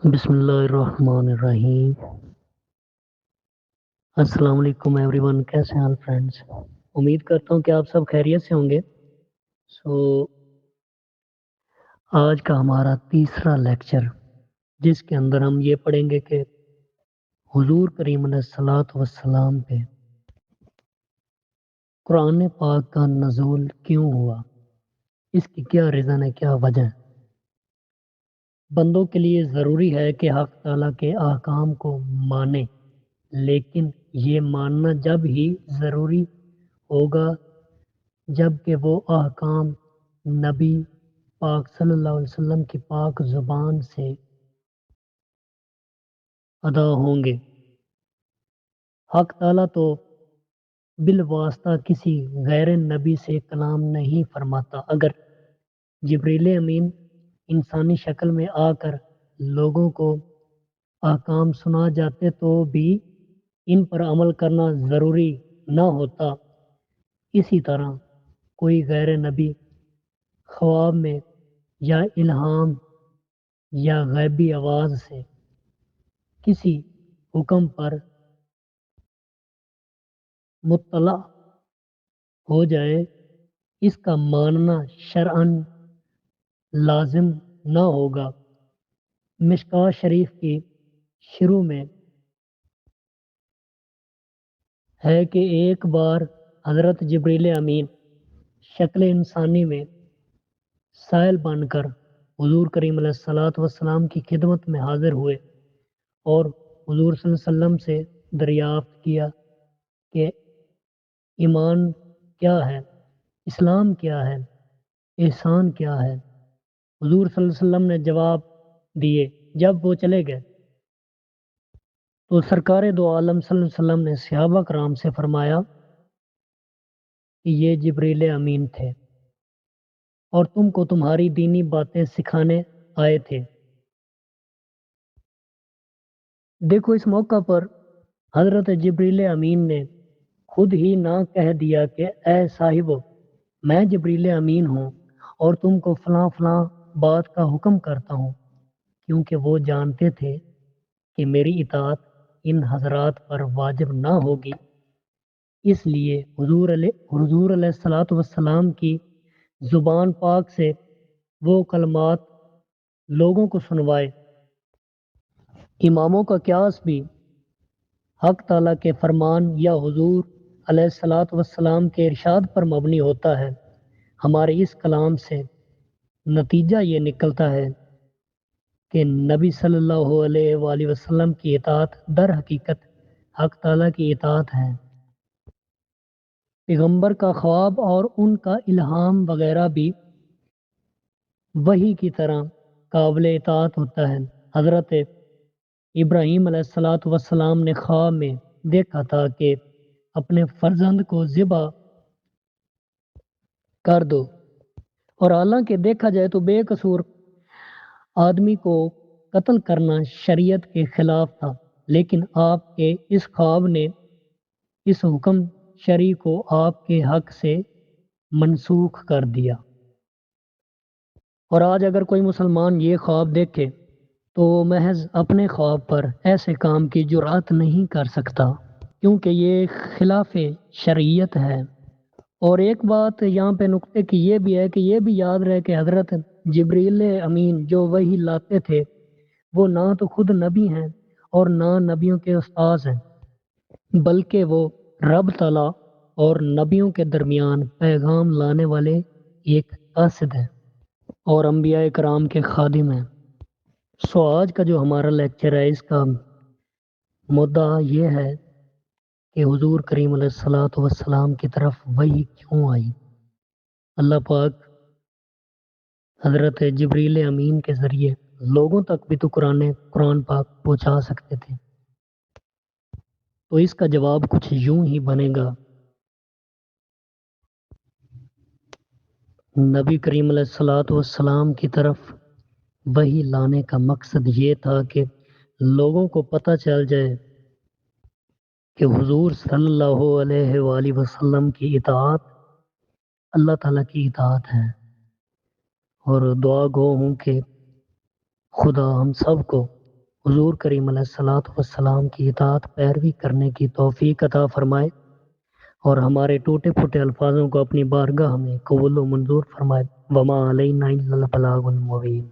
بسم اللہ الرحمن الرحیم۔ السلام علیکم ایوری ون، کیسے ہیں آپ فرینڈس؟ امید کرتا ہوں کہ آپ سب خیریت سے ہوں گے۔ آج کا ہمارا تیسرا لیکچر، جس کے اندر ہم یہ پڑھیں گے کہ حضور کریم علیہ الصلوۃ والسلام پہ قرآن پاک کا نزول کیوں ہوا، اس کی کیا ریزن ہے، کیا وجہ ہے۔ بندوں کے لیے ضروری ہے کہ حق تعالیٰ کے احکام کو مانے، لیکن یہ ماننا جب ہی ضروری ہوگا جب کہ وہ احکام نبی پاک صلی اللہ علیہ وسلم کی پاک زبان سے ادا ہوں گے۔ حق تعالیٰ تو بالواسطہ کسی غیر نبی سے کلام نہیں فرماتا۔ اگر جبریل امین انسانی شکل میں آ کر لوگوں کو احکام سنا جاتے تو بھی ان پر عمل کرنا ضروری نہ ہوتا۔ اسی طرح کوئی غیر نبی خواب میں یا الہام یا غیبی آواز سے کسی حکم پر مطلع ہو جائے، اس کا ماننا شرعاً لازم نہ ہوگا۔ مشکوہ شریف کی شروع میں ہے کہ ایک بار حضرت جبریل امین شکل انسانی میں سائل بن کر حضور کریم علیہ الصلوۃ والسلام کی خدمت میں حاضر ہوئے اور حضور صلی اللہ علیہ وسلم سے دریافت کیا کہ ایمان کیا ہے، اسلام کیا ہے، احسان کیا ہے۔ حضور صلی اللہ علیہ وسلم نے جواب دیے۔ جب وہ چلے گئے تو سرکار دو عالم صلی اللہ علیہ وسلم نے صحابہ کرام سے فرمایا کہ یہ جبریل امین تھے اور تم کو تمہاری دینی باتیں سکھانے آئے تھے۔ دیکھو، اس موقع پر حضرت جبریل امین نے خود ہی نہ کہہ دیا کہ اے صاحبو، میں جبریل امین ہوں اور تم کو فلاں فلاں بات کا حکم کرتا ہوں، کیونکہ وہ جانتے تھے کہ میری اطاعت ان حضرات پر واجب نہ ہوگی۔ اس لیے حضور علیہ الصلوۃ والسلام کی زبان پاک سے وہ کلمات لوگوں کو سنوائے۔ اماموں کا قیاس بھی حق تعالیٰ کے فرمان یا حضور علیہ الصلوۃ والسلام کے ارشاد پر مبنی ہوتا ہے۔ ہمارے اس کلام سے نتیجہ یہ نکلتا ہے کہ نبی صلی اللہ علیہ وآلہ وسلم کی اطاعت در حقیقت حق تعالیٰ کی اطاعت ہے۔ پیغمبر کا خواب اور ان کا الہام وغیرہ بھی وحی کی طرح قابل اطاعت ہوتا ہے۔ حضرت ابراہیم علیہ الصلوۃ والسلام نے خواب میں دیکھا تھا کہ اپنے فرزند کو ذبح کر دو، اور حالانکہ دیکھا جائے تو بے قصور آدمی کو قتل کرنا شریعت کے خلاف تھا، لیکن آپ کے اس خواب نے اس حکم شرعی کو آپ کے حق سے منسوخ کر دیا۔ اور آج اگر کوئی مسلمان یہ خواب دیکھے تو وہ محض اپنے خواب پر ایسے کام کی جرأت نہیں کر سکتا، کیونکہ یہ خلاف شریعت ہے۔ اور ایک بات یہاں پہ نقطے کی یہ بھی ہے کہ یہ بھی یاد رہے کہ حضرت جبریل امین جو وحی لاتے تھے، وہ نہ تو خود نبی ہیں اور نہ نبیوں کے استاذ ہیں، بلکہ وہ رب تعالیٰ اور نبیوں کے درمیان پیغام لانے والے ایک قاصد ہیں اور انبیاء کرام کے خادم ہیں۔ آج کا جو ہمارا لیکچر ہے، اس کا مدعا یہ ہے کہ حضور کریم علیہ الصلوۃ والسلام کی طرف وحی کیوں آئی۔ اللہ پاک حضرت جبریل امین کے ذریعے لوگوں تک بھی تو قرآن پاک پہنچا سکتے تھے۔ تو اس کا جواب کچھ یوں ہی بنے گا، نبی کریم علیہ الصلوۃ والسلام کی طرف وحی لانے کا مقصد یہ تھا کہ لوگوں کو پتہ چل جائے کہ حضور صلی اللہ علیہ وآلہ وسلم کی اطاعت اللہ تعالیٰ کی اطاعت ہے۔ اور دعا گو ہوں کہ خدا ہم سب کو حضور کریم علیہ الصلوۃ والسلام کی اطاعت پیروی کرنے کی توفیق عطا فرمائے اور ہمارے ٹوٹے پھوٹے الفاظوں کو اپنی بارگاہ میں قبول و منظور فرمائے۔ وما علینا الا البلاغ المبین۔